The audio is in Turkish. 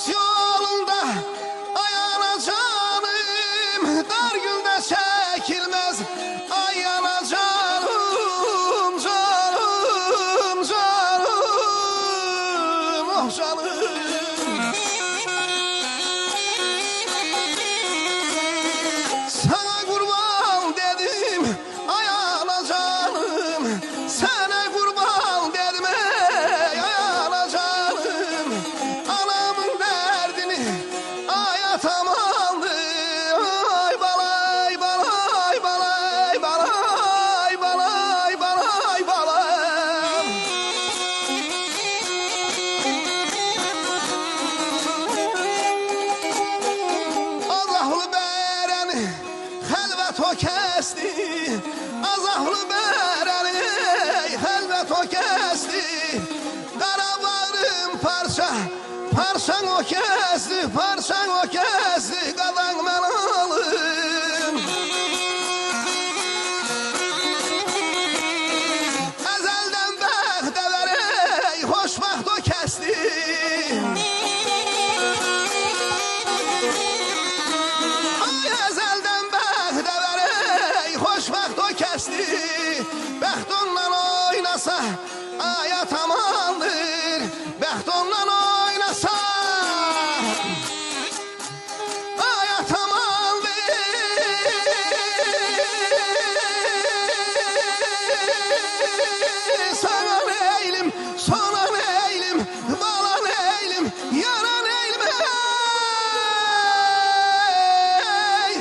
dost yolunda ayağına canım, dar günde çekilmez ayağına canım, canım, canım, oh canım. Sana kurban dedim ayağına canım, sana kurban dedim ayağına canım. Anamın derdini ayatam aldı, ay balay balay balay balay balay balay balay. Azahlı bereni helvet o kesti, azahlı bereni helvet o kesti. Kara bağrım parça, parçan o kesti, parçan o kesti.